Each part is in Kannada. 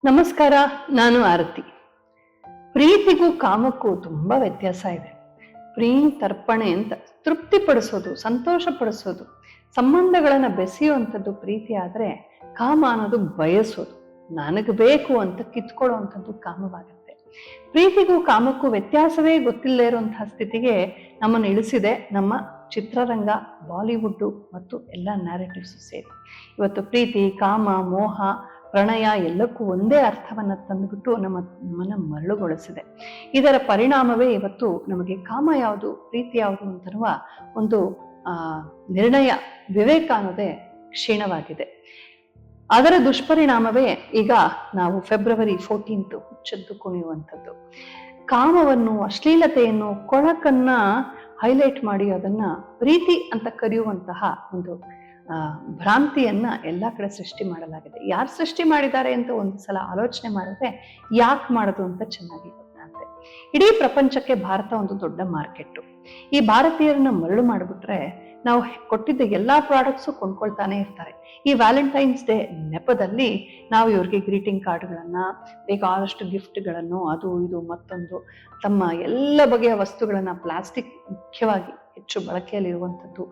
ನಮಸ್ಕಾರ. ನಾನು ಆರತಿ. ಪ್ರೀತಿಗೂ ಕಾಮಕ್ಕೂ ತುಂಬಾ ವ್ಯತ್ಯಾಸ ಇದೆ. ಪ್ರೀತಿ ತರ್ಪಣೆ ಅಂತ ತೃಪ್ತಿಪಡಿಸೋದು, ಸಂತೋಷ ಪಡಿಸೋದು, ಸಂಬಂಧಗಳನ್ನ ಬೆಸೆಯುವಂಥದ್ದು ಪ್ರೀತಿ. ಆದ್ರೆ ಕಾಮ ಅನ್ನೋದು ಬಯಸೋದು, ನನಗೆ ಬೇಕು ಅಂತ ಕಿತ್ಕೊಳ್ಳುವಂಥದ್ದು ಕಾಮವಾಗುತ್ತೆ. ಪ್ರೀತಿಗೂ ಕಾಮಕ್ಕೂ ವ್ಯತ್ಯಾಸವೇ ಗೊತ್ತಿಲ್ಲದೆ ಇರುವಂತಹ ಸ್ಥಿತಿಗೆ ನಮ್ಮನ್ನು ಇಳಿಸಿದೆ ನಮ್ಮ ಚಿತ್ರರಂಗ, ಬಾಲಿವುಡ್ ಮತ್ತು ಎಲ್ಲ ನ್ಯಾರೇಟಿವ್ಸ್ ಸೇರಿ. ಇವತ್ತು ಪ್ರೀತಿ, ಕಾಮ, ಮೋಹ, ಪ್ರಣಯ ಎಲ್ಲಕ್ಕೂ ಒಂದೇ ಅರ್ಥವನ್ನ ತಂದುಬಿಟ್ಟು ನಮ್ಮನ್ನ ಮರಳುಗೊಳಿಸಿದೆ. ಇದರ ಪರಿಣಾಮವೇ ಇವತ್ತು ನಮಗೆ ಕಾಮ ಯಾವುದು, ಪ್ರೀತಿ ಯಾವುದು ಅಂತನ್ನುವ ಒಂದು ನಿರ್ಣಯ, ವಿವೇಕ ಅನ್ನೋದೇ ಕ್ಷೀಣವಾಗಿದೆ. ಅದರ ದುಷ್ಪರಿಣಾಮವೇ ಈಗ ನಾವು ಫೆಬ್ರವರಿ 14 ಹುಚ್ಚೆದ್ದು ಕುಣಿಯುವಂಥದ್ದು. ಕಾಮವನ್ನು, ಅಶ್ಲೀಲತೆಯನ್ನು, ಕೊಳಕನ್ನ ಹೈಲೈಟ್ ಮಾಡಿ ಅದನ್ನ ಪ್ರೀತಿ ಅಂತ ಕರೆಯುವಂತಹ ಒಂದು ಭ್ರಾಂತಿಯನ್ನ ಎಲ್ಲಾ ಕಡೆ ಸೃಷ್ಟಿ ಮಾಡಲಾಗಿದೆ. ಯಾರು ಸೃಷ್ಟಿ ಮಾಡಿದ್ದಾರೆ ಅಂತ ಒಂದು ಸಲ ಆಲೋಚನೆ ಮಾಡಿದ್ರೆ ಯಾಕೆ ಮಾಡೋದು ಅಂತ ಚೆನ್ನಾಗಿ ಗೊತ್ತಾಗುತ್ತೆ. ಇಡೀ ಪ್ರಪಂಚಕ್ಕೆ ಭಾರತ ಒಂದು ದೊಡ್ಡ ಮಾರ್ಕೆಟ್ಟು. ಈ ಭಾರತೀಯರನ್ನ ಮರಳು ಮಾಡಿಬಿಟ್ರೆ ನಾವು ಕೊಟ್ಟಿದ್ದ ಎಲ್ಲಾ ಪ್ರಾಡಕ್ಟ್ಸು ಕೊಂಡ್ಕೊಳ್ತಾನೆ ಇರ್ತಾರೆ. ಈ ವ್ಯಾಲೆಂಟೈನ್ಸ್ ಡೇ ನೆಪದಲ್ಲಿ ನಾವು ಇವ್ರಿಗೆ ಗ್ರೀಟಿಂಗ್ ಕಾರ್ಡ್ಗಳನ್ನ, ಬೇಕಾದಷ್ಟು ಗಿಫ್ಟ್ಗಳನ್ನು, ಅದು ಇದು ಮತ್ತೊಂದು, ತಮ್ಮ ಎಲ್ಲ ಬಗೆಯ ವಸ್ತುಗಳನ್ನ, ಪ್ಲಾಸ್ಟಿಕ್ ಮುಖ್ಯವಾಗಿ ಹೆಚ್ಚು ಬಳಕೆಯಲ್ಲಿರುವಂಥದ್ದು,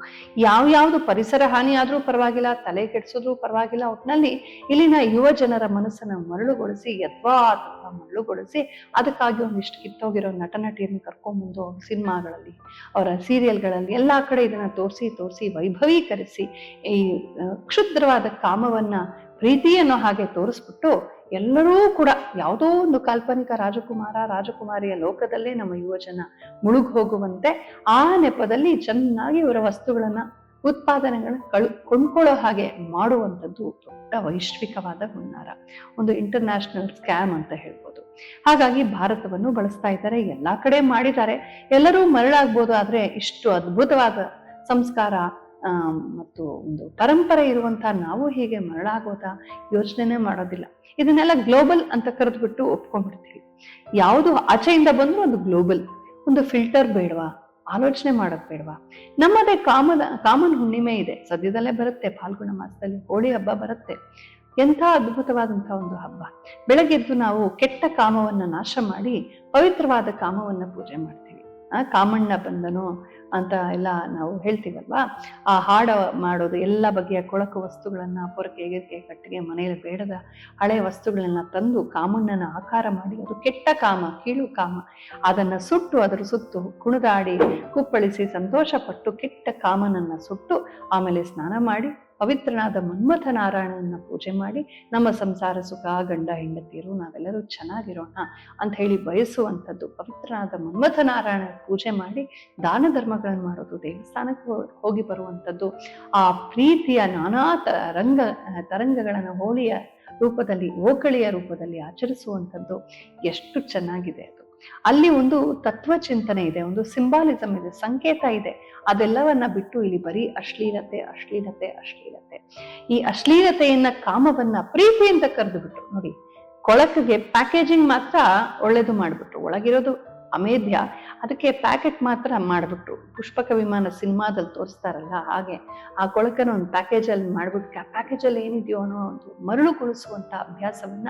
ಯಾವ್ಯಾವ್ದು ಪರಿಸರ ಹಾನಿ ಆದ್ರೂ ಪರವಾಗಿಲ್ಲ, ತಲೆ ಕೆಡಿಸಿದ್ರೂ ಪರವಾಗಿಲ್ಲ, ಒಟ್ಟಿನಲ್ಲಿ ಇಲ್ಲಿನ ಯುವ ಜನರ ಮನಸ್ಸನ್ನ ಮರಳುಗೊಳಿಸಿ, ಮರಳುಗೊಳಿಸಿ ಅದಕ್ಕಾಗಿ ಒಂದಿಷ್ಟು ಕಿತ್ತೋಗಿರೋ ನಟ ನಟಿಯರನ್ನು ಕರ್ಕೊಂಡ್ಬಂದು ಅವ್ರ ಸಿನಿಮಾಗಳಲ್ಲಿ, ಅವರ ಸೀರಿಯಲ್ಗಳಲ್ಲಿ ಎಲ್ಲಾ ಕಡೆ ಇದನ್ನ ತೋರಿಸಿ ವೈಭವೀಕರಿಸಿ ಈ ಕ್ಷುದ್ರವಾದ ಕಾಮವನ್ನ ಪ್ರೀತಿ ಅನ್ನೋ ಹಾಗೆ ತೋರಿಸ್ಬಿಟ್ಟು ಎಲ್ಲರೂ ಕೂಡ ಯಾವುದೋ ಒಂದು ಕಾಲ್ಪನಿಕ ರಾಜಕುಮಾರಿಯ ಲೋಕದಲ್ಲೇ ನಮ್ಮ ಯುವ ಜನ ಮುಳುಗ್ ಹೋಗುವಂತೆ ಆ ನೆಪದಲ್ಲಿ ಚೆನ್ನಾಗಿ ಇವರ ವಸ್ತುಗಳನ್ನ, ಉತ್ಪಾದನೆಗಳನ್ನ ಕೊಂಡ್ಕೊಳ್ಳೋ ಹಾಗೆ ಮಾಡುವಂಥದ್ದು ದೊಡ್ಡ ವೈಶ್ವಿಕವಾದ ಹುನ್ನಾರ, ಒಂದು ಇಂಟರ್ನ್ಯಾಷನಲ್ ಸ್ಕ್ಯಾಮ್ ಅಂತ ಹೇಳ್ಬೋದು. ಹಾಗಾಗಿ ಭಾರತವನ್ನು ಬಳಸ್ತಾ ಇದ್ದಾರೆ, ಎಲ್ಲಾ ಕಡೆ ಮಾಡಿದ್ದಾರೆ, ಎಲ್ಲರೂ ಮರಳಾಗ್ಬೋದು. ಆದ್ರೆ ಇಷ್ಟು ಅದ್ಭುತವಾದ ಸಂಸ್ಕಾರ ಮತ್ತು ಒಂದು ಪರಂಪರೆ ಇರುವಂತಹ ನಾವು ಹೀಗೆ ಮರಳಾಗೋದಾ ಯೋಚನೆ ಮಾಡೋದಿಲ್ಲ. ಇದನ್ನೆಲ್ಲ ಗ್ಲೋಬಲ್ ಅಂತ ಕರೆದ್ಬಿಟ್ಟು ಒಪ್ಕೊಂಡ್ಬಿಡ್ತೀವಿ. ಯಾವುದು ಆಚೆಯಿಂದ ಬಂದ್ರೂ ಅದು ಗ್ಲೋಬಲ್. ಒಂದು ಫಿಲ್ಟರ್ ಬೇಡವಾ, ಆಲೋಚನೆ ಮಾಡೋದ್ ಬೇಡವಾ? ನಮ್ಮದೇ ಕಾಮನ್ ಹುಣ್ಣಿಮೆ ಇದೆ, ಸದ್ಯದಲ್ಲೇ ಬರುತ್ತೆ, ಫಾಲ್ಗುಣ ಮಾಸದಲ್ಲಿ ಹೋಳಿ ಹಬ್ಬ ಬರುತ್ತೆ. ಎಂಥ ಅದ್ಭುತವಾದಂತಹ ಒಂದು ಹಬ್ಬ. ಬೆಳಗ್ಗೆದ್ದು ನಾವು ಕೆಟ್ಟ ಕಾಮವನ್ನ ನಾಶ ಮಾಡಿ ಪವಿತ್ರವಾದ ಕಾಮವನ್ನ ಪೂಜೆ ಮಾಡ್ತೀವಿ. ಕಾಮಣ್ಣ ಬಂದನು ಅಂತ ಎಲ್ಲ ನಾವು ಹೇಳ್ತೀವಲ್ವಾ. ಆ ಹಾಡ ಮಾಡೋದು, ಎಲ್ಲ ಬಗೆಯ ಕೊಳಕು ವಸ್ತುಗಳನ್ನ, ಪೊರಕೆ, ಗಿರ್ಕೆ, ಕಟ್ಟಿಗೆ, ಮನೆಯಲ್ಲಿ ಬೇಡದ ಹಳೆ ವಸ್ತುಗಳನ್ನ ತಂದು ಕಾಮಣ್ಣನ ಆಕಾರ ಮಾಡಿ, ಅದು ಕೆಟ್ಟ ಕಾಮ, ಕೀಳು ಕಾಮ, ಅದನ್ನ ಸುಟ್ಟು ಅದರ ಸುತ್ತು ಕುಣಿದಾಡಿ ಕುಪ್ಪಳಿಸಿ ಸಂತೋಷ ಪಟ್ಟು ಕೆಟ್ಟ ಕಾಮನನ್ನ ಸುಟ್ಟು ಆಮೇಲೆ ಸ್ನಾನ ಮಾಡಿ ಪವಿತ್ರನಾದ ಮನ್ಮಥ ನಾರಾಯಣನ ಪೂಜೆ ಮಾಡಿ ನಮ್ಮ ಸಂಸಾರ ಸುಖ, ಗಂಡ ಹೆಂಡತಿಯರು ನಾವೆಲ್ಲರೂ ಚೆನ್ನಾಗಿರೋಣ ಅಂತ ಹೇಳಿ ಬಯಸುವಂಥದ್ದು. ಪವಿತ್ರನಾದ ಮನ್ಮಥ ನಾರಾಯಣ ಪೂಜೆ ಮಾಡಿ ದಾನ ಧರ್ಮಗಳನ್ನು ಮಾಡೋದು, ದೇವಸ್ಥಾನಕ್ಕೆ ಹೋಗಿ ಬರುವಂಥದ್ದು, ಆ ಪ್ರೀತಿಯ ನಾನಾ ತರಂಗಗಳನ್ನು ಹೋಳಿಯ ರೂಪದಲ್ಲಿ, ಓಕಳಿಯ ರೂಪದಲ್ಲಿ ಆಚರಿಸುವಂಥದ್ದು ಎಷ್ಟು ಚೆನ್ನಾಗಿದೆ ಅದು. ಅಲ್ಲಿ ಒಂದು ತತ್ವ ಚಿಂತನೆ ಇದೆ, ಒಂದು ಸಿಂಬಾಲಿಸಮ್ ಇದೆ, ಸಂಕೇತ ಇದೆ. ಅದೆಲ್ಲವನ್ನ ಬಿಟ್ಟು ಇಲ್ಲಿ ಬರೀ ಅಶ್ಲೀಲತೆ. ಈ ಅಶ್ಲೀಲತೆಯನ್ನ, ಕಾಮವನ್ನ ಪ್ರೀತಿ ಅಂತ ಕರೆದು ಬಿಟ್ರು. ನೋಡಿ, ಕೊಳಕಿಗೆ ಪ್ಯಾಕೇಜಿಂಗ್ ಮಾತ್ರ ಒಳ್ಳೇದು ಮಾಡ್ಬಿಟ್ರು, ಒಳಗಿರೋದು ಅಮೇಧ್ಯ, ಅದಕ್ಕೆ ಪ್ಯಾಕೆಟ್ ಮಾತ್ರ ಮಾಡ್ಬಿಟ್ರು. ಪುಷ್ಪಕ ವಿಮಾನ ಸಿನಿಮಾದಲ್ಲಿ ತೋರಿಸ್ತಾರಲ್ಲ ಹಾಗೆ ಆ ಕೊಳಕನ ಒಂದು ಪ್ಯಾಕೇಜಲ್ಲಿ ಮಾಡ್ಬಿಟ್ಟು ಪ್ಯಾಕೇಜಲ್ಲಿ ಏನಿದೆಯೋ ಅನ್ನೋ ಒಂದು ಮರಳುಗೊಳಿಸುವಂತ ಅಭ್ಯಾಸವನ್ನ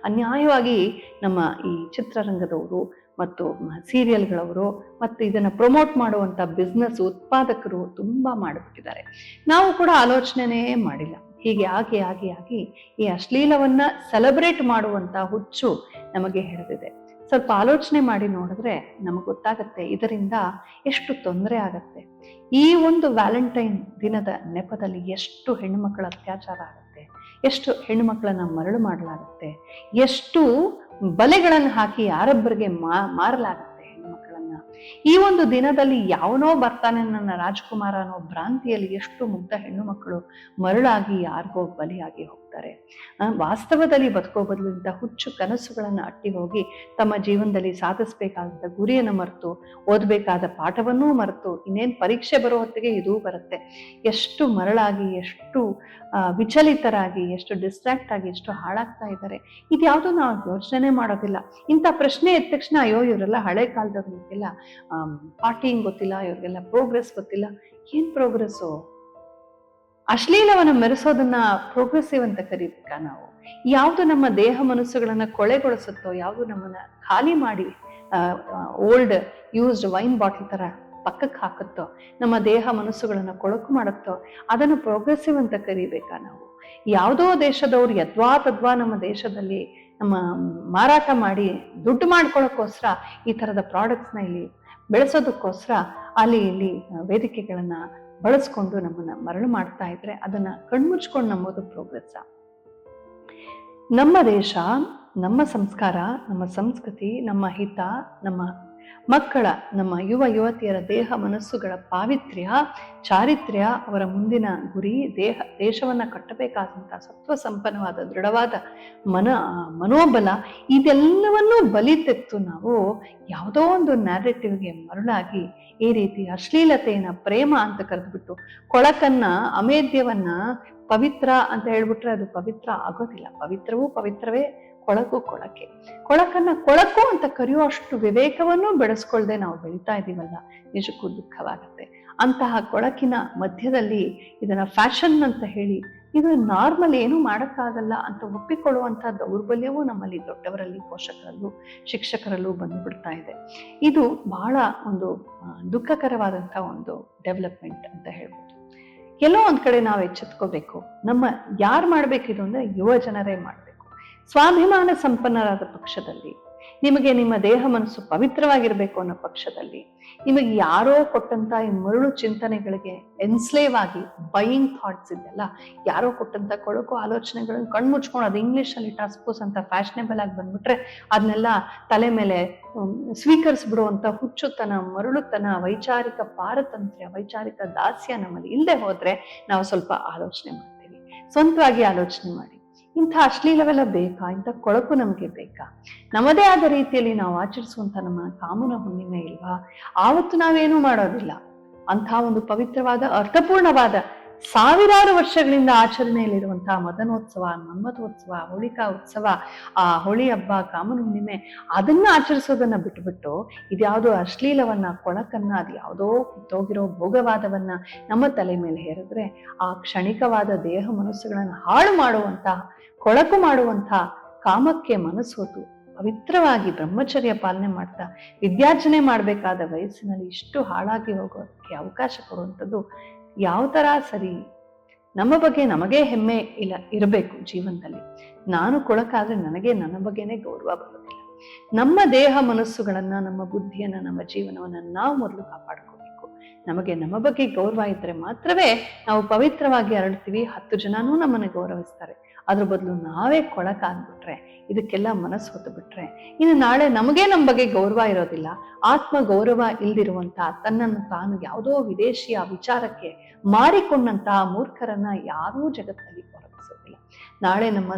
ಅನ್ಯಾಯವಾಗಿ ನಮ್ಮ ಈ ಚಿತ್ರರಂಗದವರು ಮತ್ತು ಸೀರಿಯಲ್ಗಳವರು ಮತ್ತು ಇದನ್ನ ಪ್ರಮೋಟ್ ಮಾಡುವಂತ ಬಿಸ್ನೆಸ್ ಉತ್ಪಾದಕರು ತುಂಬಾ ಮಾಡಿಬಿಟ್ಟಿದ್ದಾರೆ. ನಾವು ಕೂಡ ಆಲೋಚನೆನೇ ಮಾಡಿಲ್ಲ. ಹೀಗೆ ಆಗಿ ಈ ಅಶ್ಲೀಲವನ್ನ ಸೆಲೆಬ್ರೇಟ್ ಮಾಡುವಂತ ಹುಚ್ಚು ನಮಗೆ ಹಿಡಿದಿದೆ. ಸ್ವಲ್ಪ ಆಲೋಚನೆ ಮಾಡಿ ನೋಡಿದ್ರೆ ನಮಗೆ ಗೊತ್ತಾಗತ್ತೆ ಇದರಿಂದ ಎಷ್ಟು ತೊಂದರೆ ಆಗತ್ತೆ. ಈ ಒಂದು ವ್ಯಾಲೆಂಟೈನ್ ದಿನದ ನೆಪದಲ್ಲಿ ಎಷ್ಟು ಹೆಣ್ಣುಮಕ್ಕಳ ಅತ್ಯಾಚಾರ ಆಗತ್ತೆ, ಎಷ್ಟು ಹೆಣ್ಣುಮಕ್ಕಳನ್ನ ಮರಳು ಮಾಡಲಾಗತ್ತೆ, ಎಷ್ಟು ಬಲೆಗಳನ್ನು ಹಾಕಿ ಯಾರೊಬ್ಬರಿಗೆ ಮಾರಲಾಗತ್ತೆ ಹೆಣ್ಣುಮಕ್ಕಳನ್ನ. ಈ ಒಂದು ದಿನದಲ್ಲಿ ಯಾವನೋ ಬರ್ತಾನೆ ನನ್ನ ರಾಜ್ಕುಮಾರ ಅನ್ನೋ ಭ್ರಾಂತಿಯಲ್ಲಿ ಎಷ್ಟು ಮುಗ್ಧ ಹೆಣ್ಣು ಮಕ್ಕಳು ಮರಳಾಗಿ ಯಾರಿಗೋ ಬಲಿಯಾಗಿ ಹೋಗ್ತಾರೆ. ವಾಸ್ತವದಲ್ಲಿ ಬದುಕೋ ಬದಲು ಇಂಥ ಹುಚ್ಚು ಕನಸುಗಳನ್ನ ಅಟ್ಟಿ ಹೋಗಿ ತಮ್ಮ ಜೀವನದಲ್ಲಿ ಸಾಧಿಸ್ಬೇಕಾದಂಥ ಗುರಿಯನ್ನು ಮರೆತು, ಓದಬೇಕಾದ ಪಾಠವನ್ನೂ ಮರೆತು, ಇನ್ನೇನ್ ಪರೀಕ್ಷೆ ಬರೋ ಹೊತ್ತಿಗೆ ಇದೂ ಬರುತ್ತೆ, ಎಷ್ಟು ಮರಳಾಗಿ, ಎಷ್ಟು ವಿಚಲಿತರಾಗಿ, ಎಷ್ಟು ಡಿಸ್ಟ್ರಾಕ್ಟ್ ಆಗಿ, ಎಷ್ಟು ಹಾಳಾಗ್ತಾ ಇದ್ದಾರೆ. ಇದ್ಯಾವುದು ನಾವು ಯೋಚನೆ ಮಾಡೋದಿಲ್ಲ. ಇಂಥ ಪ್ರಶ್ನೆ ಎದ್ದ ತಕ್ಷಣ ಅಯ್ಯೋ ಇವರೆಲ್ಲ ಹಳೆ ಕಾಲದವ್ರಿಗೆಲ್ಲ ಪಾರ್ಟಿಂಗ್ ಗೊತ್ತಿಲ್ಲ, ಇವ್ರಿಗೆಲ್ಲ ಪ್ರೋಗ್ರೆಸ್ ಗೊತ್ತಿಲ್ಲ. ಏನ್ ಪ್ರೋಗ್ರೆಸ್ಸು? ಅಶ್ಲೀಲವನ್ನ ಮೆರೆಸೋದನ್ನ ಪ್ರೋಗ್ರೆಸಿವ್ ಅಂತ ಕರೀಬೇಕಾ ನಾವು? ಯಾವುದು ನಮ್ಮ ದೇಹ ಮನಸ್ಸುಗಳನ್ನ ಕೊಳೆಗೊಳಿಸುತ್ತೋ, ಯಾವುದು ನಮ್ಮನ್ನ ಖಾಲಿ ಮಾಡಿ ಓಲ್ಡ್ ಯೂಸ್ಡ್ ವೈನ್ ಬಾಟಲ್ ತರ ಪಕ್ಕಕ್ಕೆ ಹಾಕುತ್ತೋ, ನಮ್ಮ ದೇಹ ಮನಸ್ಸುಗಳನ್ನ ಕೊಳಕು ಮಾಡುತ್ತೋ, ಅದನ್ನು ಪ್ರೋಗ್ರೆಸಿವ್ ಅಂತ ಕರಿಬೇಕಾ ನಾವು? ಯಾವುದೋ ದೇಶದವ್ರು ಯದ್ವಾ ತದ್ವಾ ನಮ್ಮ ದೇಶದಲ್ಲಿ ನಮ್ಮ ಮಾರಾಟ ಮಾಡಿ ದುಡ್ಡು ಮಾಡ್ಕೊಳ್ಳೋಕ್ಕೋಸ್ಕರ ಈ ತರದ ಪ್ರಾಡಕ್ಟ್ಸ್ನ ಇಲ್ಲಿ ಬೆಳೆಸೋದಕ್ಕೋಸ್ಕರ ಅಲ್ಲಿ ಇಲ್ಲಿ ವೇದಿಕೆಗಳನ್ನ ಬಳಸ್ಕೊಂಡು ನಮ್ಮನ್ನ ಮರಳು ಮಾಡ್ತಾ ಇದ್ರೆ ಅದನ್ನ ಕಣ್ಮುಚ್ಕೊಂಡು ನಂಬೋದು ಪ್ರೋಗ್ರೆಸ್? ನಮ್ಮ ದೇಶ, ನಮ್ಮ ಸಂಸ್ಕಾರ, ನಮ್ಮ ಸಂಸ್ಕೃತಿ, ನಮ್ಮ ಹಿತ, ನಮ್ಮ ಮಕ್ಕಳ, ನಮ್ಮ ಯುವ ಯುವತಿಯರ ದೇಹ ಮನಸ್ಸುಗಳ ಪಾವಿತ್ರ್ಯ, ಚಾರಿತ್ರ್ಯ, ಅವರ ಮುಂದಿನ ಗುರಿ, ದೇಶವನ್ನ ಕಟ್ಟಬೇಕಾದಂತಹ ಸತ್ವ ಸಂಪನ್ನವಾದ ದೃಢವಾದ ಮನೋಬಲ, ಇದೆಲ್ಲವನ್ನೂ ಬಲಿ ತೆತ್ತು ನಾವು ಯಾವುದೋ ಒಂದು ನ್ಯಾರೇಟಿವ್ಗೆ ಮರಳಾಗಿ ಈ ರೀತಿ ಅಶ್ಲೀಲತೆಯನ್ನ ಪ್ರೇಮ ಅಂತ ಕರೆದ್ಬಿಟ್ಟು ಕೊಳಕನ್ನ, ಅಮೇಧ್ಯವನ್ನ ಪವಿತ್ರ ಅಂತ ಹೇಳ್ಬಿಟ್ರೆ ಅದು ಪವಿತ್ರ ಆಗೋದಿಲ್ಲ. ಪವಿತ್ರವೂ ಪವಿತ್ರವೇ, ಕೊಳಕು ಕೊಳಕೆ. ಕೊಳಕನ್ನ ಕೊಳಕು ಅಂತ ಕರೆಯುವಷ್ಟು ವಿವೇಕವನ್ನು ಬೆಳೆಸ್ಕೊಳ್ದೆ ನಾವು ಬೆಳೀತಾ ಇದೀವಲ್ಲ, ನಿಜಕ್ಕೂ ದುಃಖವಾಗುತ್ತೆ. ಅಂತಹ ಕೊಳಕಿನ ಮಧ್ಯದಲ್ಲಿ ಇದನ್ನ ಫ್ಯಾಷನ್ ಅಂತ ಹೇಳಿ ಇದು ನಾರ್ಮಲ್, ಏನೂ ಮಾಡಕ್ಕಾಗಲ್ಲ ಅಂತ ಒಪ್ಪಿಕೊಳ್ಳುವಂತಹ ದೌರ್ಬಲ್ಯವೂ ನಮ್ಮಲ್ಲಿ ದೊಡ್ಡವರಲ್ಲಿ, ಪೋಷಕರಲ್ಲೂ, ಶಿಕ್ಷಕರಲ್ಲೂ ಬಂದು ಬಿಡ್ತಾ ಇದೆ. ಇದು ಬಹಳ ಒಂದು ದುಃಖಕರವಾದಂತಹ ಒಂದು ಡೆವಲಪ್ಮೆಂಟ್ ಅಂತ ಹೇಳ್ಬೋದು. ಎಲ್ಲೋ ಒಂದ್ ಕಡೆ ನಾವು ಎಚ್ಚೆತ್ಕೋಬೇಕು. ನಮ್ಮ ಯಾರು ಮಾಡ್ಬೇಕಿದು ಅಂದ್ರೆ ಯುವ ಜನರೇ ಮಾಡ್ಬೇಕು. ಸ್ವಾಭಿಮಾನ ಸಂಪನ್ನರಾದ ಪಕ್ಷದಲ್ಲಿ, ನಿಮಗೆ ನಿಮ್ಮ ದೇಹ ಮನಸ್ಸು ಪವಿತ್ರವಾಗಿರ್ಬೇಕು ಅನ್ನೋ ಪಕ್ಷದಲ್ಲಿ, ನಿಮಗೆ ಯಾರೋ ಕೊಟ್ಟಂತ ಈ ಮರುಳು ಚಿಂತನೆಗಳಿಗೆ ಎನ್ಸ್ಲೇವ್ ಆಗಿ ಬೈಯಿಂಗ್ ಥಾಟ್ಸ್ ಇದೆಯಲ್ಲ, ಯಾರೋ ಕೊಟ್ಟಂತ ಕೊಳಕು ಆಲೋಚನೆಗಳನ್ನು ಕಣ್ಮುಚ್ಕೊಂಡು ಅದು ಇಂಗ್ಲಿಷ್ ಅಲ್ಲಿ ಟಸ್ಪೋಸ್ ಅಂತ ಫ್ಯಾಷನೇಬಲ್ ಆಗಿ ಬಂದ್ಬಿಟ್ರೆ ಅದನ್ನೆಲ್ಲ ತಲೆ ಮೇಲೆ ಸ್ವೀಕರಿಸ್ಬಿಡುವಂತ ಹುಚ್ಚುತನ, ಮರುಳುತನ, ವೈಚಾರಿಕ ಪಾರತಂತ್ರ್ಯ, ವೈಚಾರಿಕ ದಾಸ್ಯ ನಮ್ಮಲ್ಲಿ ಇಲ್ಲದೆ ಹೋದ್ರೆ ನಾವು ಸ್ವಲ್ಪ ಆಲೋಚನೆ ಮಾಡ್ತೀವಿ. ಸ್ವಂತವಾಗಿ ಆಲೋಚನೆ ಮಾಡಿ, ಇಂಥ ಅಶ್ಲೀಲವೆಲ್ಲ ಬೇಕಾ? ಇಂಥ ಕೊಳಕು ನಮಗೆ ಬೇಕಾ? ನಮ್ಮದೇ ಆದ ರೀತಿಯಲ್ಲಿ ನಾವು ಆಚರಿಸುವಂತ ನಮ್ಮ ಕಾಮನ ಹುಣ್ಣಿಮೆ ಇಲ್ವಾ? ಆವತ್ತು ನಾವೇನೂ ಮಾಡೋದಿಲ್ಲ. ಅಂಥ ಒಂದು ಪವಿತ್ರವಾದ, ಅರ್ಥಪೂರ್ಣವಾದ, ಸಾವಿರಾರು ವರ್ಷಗಳಿಂದ ಆಚರಣೆಯಲ್ಲಿರುವಂತಹ ಮದನೋತ್ಸವ, ಮನ್ಮಥೋತ್ಸವ, ಹೋಳಿಕಾ ಉತ್ಸವ, ಆ ಹೋಳಿ ಹಬ್ಬ, ಕಾಮನ ಹುಣ್ಣಿಮೆ, ಅದನ್ನ ಆಚರಿಸೋದನ್ನ ಬಿಟ್ಬಿಟ್ಟು ಇದ್ಯಾವುದೋ ಅಶ್ಲೀಲವನ್ನ, ಕೊಳಕನ್ನ, ಅದು ಯಾವುದೋ ಕಿತ್ತೋಗಿರೋ ಭೋಗವಾದವನ್ನ ನಮ್ಮ ತಲೆ ಮೇಲೆ ಹೇರಿದ್ರೆ ಆ ಕ್ಷಣಿಕವಾದ ದೇಹ ಮನಸ್ಸುಗಳನ್ನ ಹಾಳು ಮಾಡುವಂತಹ, ಕೊಳಕು ಮಾಡುವಂತಹ ಕಾಮಕ್ಕೆ ಮನಸ್ಸೋತು ಪವಿತ್ರವಾಗಿ ಬ್ರಹ್ಮಚರ್ಯ ಪಾಲನೆ ಮಾಡ್ತಾ ವಿದ್ಯಾರ್ಜನೆ ಮಾಡ್ಬೇಕಾದ ವಯಸ್ಸಿನಲ್ಲಿ ಇಷ್ಟು ಹಾಳಾಗಿ ಹೋಗೋದಕ್ಕೆ ಅವಕಾಶ ಕೊಡುವಂಥದ್ದು ಯಾವ ತರ ಸರಿ? ನಮ್ಮ ಬಗ್ಗೆ ನಮಗೇ ಹೆಮ್ಮೆ ಇರಬೇಕು ಜೀವನದಲ್ಲಿ. ನಾನು ಕೊಳಕಾದ್ರೆ ನನಗೆ ನನ್ನ ಬಗ್ಗೆನೇ ಗೌರವ ಬರೋದಿಲ್ಲ. ನಮ್ಮ ದೇಹ ಮನಸ್ಸುಗಳನ್ನ, ನಮ್ಮ ಬುದ್ಧಿಯನ್ನ, ನಮ್ಮ ಜೀವನವನ್ನ ನಾವು ಮೊದಲು ಕಾಪಾಡ್ಕೋಬೇಕು. ನಮಗೆ ನಮ್ಮ ಬಗ್ಗೆ ಗೌರವ ಇದ್ರೆ ಮಾತ್ರವೇ ನಾವು ಪವಿತ್ರವಾಗಿ ಅರಳ್ತೀವಿ. 10 ಜನನೂ ನಮ್ಮನ್ನ ಗೌರವಿಸ್ತಾರೆ. ಅದ್ರ ಬದಲು ನಾವೇ ಕೊಳಕಾಗ್ಬಿಟ್ರೆ, ಇದಕ್ಕೆಲ್ಲ ಮನಸ್ಸು ಹೊತ್ತು ಬಿಟ್ರೆ, ಇನ್ನು ನಾಳೆ ನಮಗೆ ನಮ್ಮ ಬಗ್ಗೆ ಗೌರವ ಇರೋದಿಲ್ಲ. ಆತ್ಮ ಗೌರವ ಇಲ್ದಿರುವಂತಹ, ತನ್ನನ್ನು ತಾನು ಯಾವುದೋ ವಿದೇಶಿಯ ವಿಚಾರಕ್ಕೆ ಮಾರಿಕೊಂಡಂತಹ ಮೂರ್ಖರನ್ನ ಯಾರೂ ಜಗತ್ತಲ್ಲಿ ಹೊರಗಿಸೋದಿಲ್ಲ. ನಾಳೆ ನಮ್ಮ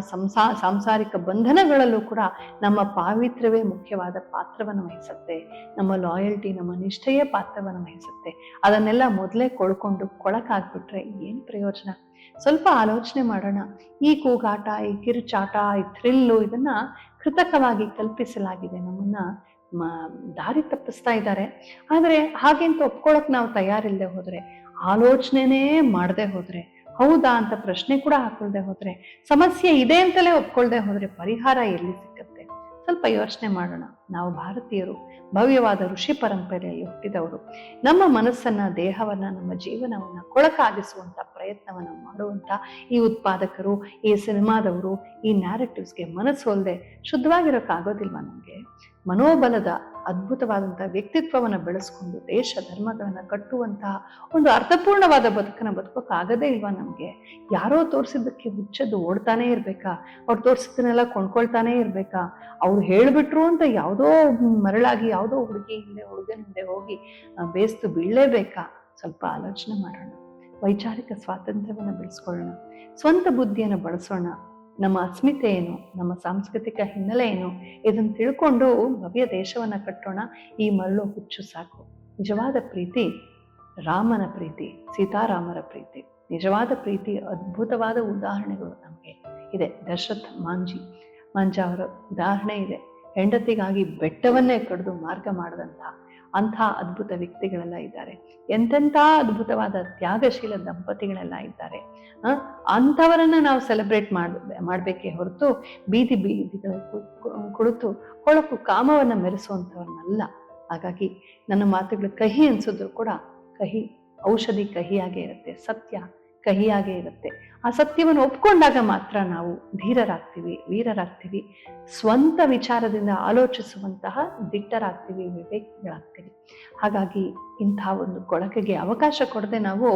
ಸಾಂಸಾರಿಕ ಬಂಧನಗಳಲ್ಲೂ ಕೂಡ ನಮ್ಮ ಪಾವಿತ್ರ್ಯವೇ ಮುಖ್ಯವಾದ ಪಾತ್ರವನ್ನು ವಹಿಸುತ್ತೆ. ನಮ್ಮ ಲಾಯಲ್ಟಿ, ನಮ್ಮ ನಿಷ್ಠೆಯೇ ಪಾತ್ರವನ್ನು ವಹಿಸುತ್ತೆ. ಅದನ್ನೆಲ್ಲ ಮೊದಲೇ ಕೊಳ್ಕೊಂಡು ಕೊಳಕಾಗ್ಬಿಟ್ರೆ ಏನ್ ಪ್ರಯೋಜನ? ಸ್ವಲ್ಪ ಆಲೋಚನೆ ಮಾಡೋಣ. ಈ ಕೂಗಾಟ, ಈ ಕಿರುಚಾಟ, ಈ ಥ್ರಿಲ್ಲು, ಇದನ್ನ ಕೃತಕವಾಗಿ ಕಲ್ಪಿಸಲಾಗಿದೆ. ನಮ್ಮನ್ನ ದಾರಿ ತಪ್ಪಿಸ್ತಾ ಇದ್ದಾರೆ. ಆದ್ರೆ ಹಾಗೆಂತ ಒಪ್ಕೊಳಕ್ ನಾವು ತಯಾರಿಲ್ಲದೆ ಹೋದ್ರೆ, ಆಲೋಚನೆನೇ ಮಾಡದೆ ಹೋದ್ರೆ, ಹೌದಾ ಅಂತ ಪ್ರಶ್ನೆ ಕೂಡ ಹಾಕೊಳ್ದೆ ಹೋದ್ರೆ, ಸಮಸ್ಯೆ ಇದೆ ಅಂತಲೇ ಒಪ್ಕೊಳ್ದೆ ಹೋದ್ರೆ ಪರಿಹಾರ ಎಲ್ಲಿ ಸಿಕ್ಕತ್ತೆ? ಸ್ವಲ್ಪ ಯೋಚನೆ ಮಾಡೋಣ. ನಾವು ಭಾರತೀಯರು ಭವ್ಯವಾದ ಋಷಿ ಪರಂಪರೆಯಲ್ಲಿ ಹುಟ್ಟಿದವರು. ನಮ್ಮ ಮನಸ್ಸನ್ನ, ದೇಹವನ್ನ, ನಮ್ಮ ಜೀವನವನ್ನ ಕೊಳಕಾಗಿಸುವಂತ ಪ್ರಯತ್ನವನ್ನ ಮಾಡುವಂತ ಈ ಉತ್ಪಾದಕರು, ಈ ಸಿನಿಮಾದವರು, ಈ ನ್ಯಾರೇಟಿವ್ಸ್ಗೆ ಮನಸ್ಸೋಲ್ದೆ ಶುದ್ಧವಾಗಿರೋಕ್ಕಾಗೋದಿಲ್ವಾ ನಮ್ಗೆ? ಮನೋಬಲದ ಅದ್ಭುತವಾದಂತಹ ವ್ಯಕ್ತಿತ್ವವನ್ನ ಬೆಳೆಸ್ಕೊಂಡು ದೇಶ ಧರ್ಮಗಳನ್ನ ಕಟ್ಟುವಂತಹ ಒಂದು ಅರ್ಥಪೂರ್ಣವಾದ ಬದುಕನ್ನ ಬದುಕೋಕ್ಕಾಗದೇ ಇಲ್ವಾ ನಮ್ಗೆ? ಯಾರೋ ತೋರಿಸಿದ್ದಕ್ಕೆ ಹುಚ್ಚದ್ದು ಓಡ್ತಾನೆ ಇರ್ಬೇಕಾ? ಅವ್ರು ತೋರಿಸಿದ್ದನ್ನೆಲ್ಲ ಕೊಂಡ್ಕೊಳ್ತಾನೆ ಇರ್ಬೇಕಾ? ಅವ್ರು ಹೇಳ್ಬಿಟ್ರು ಅಂತ ಯಾವುದೋ ಮರಳಾಗಿ ಯಾವುದೋ ಹುಡುಗನ ಹಿಂದೆ ಹೋಗಿ ಬೇಸ್ತು ಬೀಳಲೇಬೇಕಾ? ಸ್ವಲ್ಪ ಆಲೋಚನೆ ಮಾಡೋಣ. ವೈಚಾರಿಕ ಸ್ವಾತಂತ್ರ್ಯವನ್ನ ಬೆಳೆಸ್ಕೊಳ್ಳೋಣ. ಸ್ವಂತ ಬುದ್ಧಿಯನ್ನು ಬಳಸೋಣ. ನಮ್ಮ ಅಸ್ಮಿತೆ ಏನು, ನಮ್ಮ ಸಾಂಸ್ಕೃತಿಕ ಹಿನ್ನೆಲೆ ಏನು, ಇದನ್ನು ತಿಳ್ಕೊಂಡು ಭವ್ಯ ದೇಶವನ್ನ ಕಟ್ಟೋಣ. ಈ ಮರಳು ಹುಚ್ಚು ಸಾಕು. ನಿಜವಾದ ಪ್ರೀತಿ ರಾಮನ ಪ್ರೀತಿ, ಸೀತಾರಾಮರ ಪ್ರೀತಿ. ನಿಜವಾದ ಪ್ರೀತಿ ಅದ್ಭುತವಾದ ಉದಾಹರಣೆಗಳು ನಮಗೆ ಇದೆ. ದಶರಥ್ ಮಾಂಜ ಅವರ ಉದಾಹರಣೆ ಇದೆ. ಹೆಂಡತಿಗಾಗಿ ಬೆಟ್ಟವನ್ನೇ ಕಡಿದು ಮಾರ್ಗ ಮಾಡದಂತಹ ಅಂಥ ಅದ್ಭುತ ವ್ಯಕ್ತಿಗಳೆಲ್ಲ ಇದ್ದಾರೆ, ಎಂತೆಂಥ ಅದ್ಭುತವಾದ ತ್ಯಾಗಶೀಲ ದಂಪತಿಗಳೆಲ್ಲ ಇದ್ದಾರೆ. ಅಂಥವರನ್ನ ನಾವು ಸೆಲೆಬ್ರೇಟ್ ಮಾಡಬೇಕೇ ಹೊರತು ಬೀದಿಗಳ ಕುಳಿತು ಕೊಳಕು ಕಾಮವನ್ನ ಮೆರೆಸುವಂಥವ್ರನ್ನಲ್ಲ. ಹಾಗಾಗಿ ನನ್ನ ಮಾತುಗಳು ಕಹಿ ಅನ್ಸಿದ್ರು ಕೂಡ ಕಹಿ ಔಷಧಿ ಕಹಿಯಾಗೇ ಇರುತ್ತೆ, ಸತ್ಯ ಕಹಿಯಾಗೇ ಇರುತ್ತೆ. ಆ ಸತ್ಯವನ್ನು ಒಪ್ಕೊಂಡಾಗ ಮಾತ್ರ ನಾವು ಧೀರರಾಗ್ತೀವಿ, ವೀರರಾಗ್ತೀವಿ, ಸ್ವಂತ ವಿಚಾರದಿಂದ ಆಲೋಚಿಸುವಂತಹ ದಿಟ್ಟರಾಗ್ತೀವಿ, ವಿವೇಕಿಗಳಾಗ್ತೀವಿ. ಹಾಗಾಗಿ ಇಂಥ ಒಂದು ಕೊಳಕೆಗೆ ಅವಕಾಶ ಕೊಡದೆ ನಾವು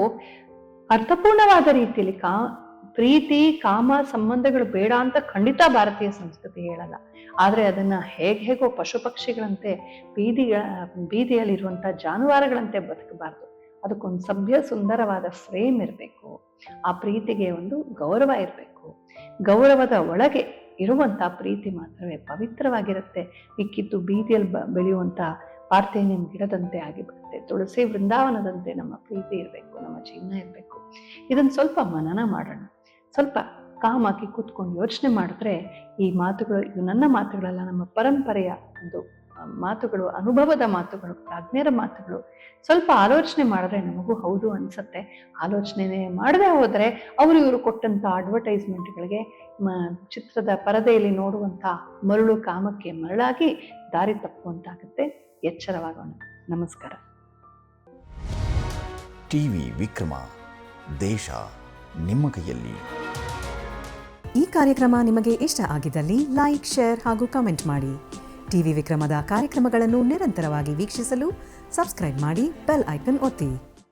ಅರ್ಥಪೂರ್ಣವಾದ ರೀತಿಯಲ್ಲಿ ಪ್ರೀತಿ ಕಾಮ ಸಂಬಂಧಗಳು ಬೇಡ ಅಂತ ಖಂಡಿತ ಭಾರತೀಯ ಸಂಸ್ಕೃತಿ ಹೇಳಲ್ಲ. ಆದ್ರೆ ಅದನ್ನ ಹೇಗೋ ಪಶು ಪಕ್ಷಿಗಳಂತೆ ಬೀದಿಯಲ್ಲಿರುವಂತಹ ಜಾನುವಾರುಗಳಂತೆ ಬದುಕಬಾರ್ದು. ಅದಕ್ಕೊಂದು ಸಭ್ಯ ಸುಂದರವಾದ ಫ್ರೇಮ್ ಇರಬೇಕು. ಆ ಪ್ರೀತಿಗೆ ಒಂದು ಗೌರವ ಇರಬೇಕು. ಗೌರವದ ಒಳಗೆ ಇರುವಂತ ಪ್ರೀತಿ ಮಾತ್ರವೇ ಪವಿತ್ರವಾಗಿರುತ್ತೆ. ಮಿಕ್ಕಿದ್ದು ಬೀದಿಯಲ್ಲಿ ಬೆಳೆಯುವಂತ ಪಾರ್ಥೇನಿಯಂ ಗಿಡದಂತೆ ಆಗಿಬಿಡುತ್ತೆ. ತುಳಸಿ ವೃಂದಾವನದಂತೆ ನಮ್ಮ ಪ್ರೀತಿ ಇರಬೇಕು, ನಮ್ಮ ಜೀವನ ಇರಬೇಕು. ಇದನ್ನ ಸ್ವಲ್ಪ ಮನನ ಮಾಡೋಣ. ಸ್ವಲ್ಪ ಕಾಮಾಗಿ ಕೂತ್ಕೊಂಡು ಯೋಚನೆ ಮಾಡಿದ್ರೆ ಈ ಮಾತುಗಳು, ಇದು ನನ್ನ ಮಾತುಗಳಲ್ಲ, ನಮ್ಮ ಪರಂಪರೆಯ ಒಂದು ಮಾತುಗಳು, ಅನುಭವದ ಮಾತುಗಳು, ಪ್ರಾಜ್ಞರ ಮಾತುಗಳು. ಸ್ವಲ್ಪ ಆಲೋಚನೆ ಮಾಡಿದ್ರೆ ನಮಗೂ ಹೌದು ಅನ್ಸತ್ತೆ. ಆಲೋಚನೆ ಮಾಡದೆ ಹೋದ್ರೆ ಇವರು ಕೊಟ್ಟಂತ ಅಡ್ವರ್ಟೈಸ್ಮೆಂಟ್ಗಳಿಗೆ ಚಿತ್ರದ ಪರದೆಯಲ್ಲಿ ನೋಡುವಂತ ಮರಳು ಕಾಮಕ್ಕೆ ಮರಳಾಗಿ ದಾರಿ ತಪ್ಪುವಂತಾಗುತ್ತೆ. ಎಚ್ಚರವಾಗೋಣ. ನಮಸ್ಕಾರ. ಟಿವಿ ವಿಕ್ರಮ, ದೇಶ ನಿಮ್ಮ ಕೈಯಲ್ಲಿ. ಈ ಕಾರ್ಯಕ್ರಮ ನಿಮಗೆ ಇಷ್ಟ ಆಗಿದ್ದಲ್ಲಿ ಲೈಕ್, ಶೇರ್ ಹಾಗೂ ಕಮೆಂಟ್ ಮಾಡಿ. ಟಿವಿ ವಿಕ್ರಮದ ಕಾರ್ಯಕ್ರಮಗಳನ್ನು ನಿರಂತರವಾಗಿ ವೀಕ್ಷಿಸಲು ಸಬ್ಸ್ಕ್ರೈಬ್ ಮಾಡಿ, ಬೆಲ್ ಐಕನ್ ಒತ್ತಿ.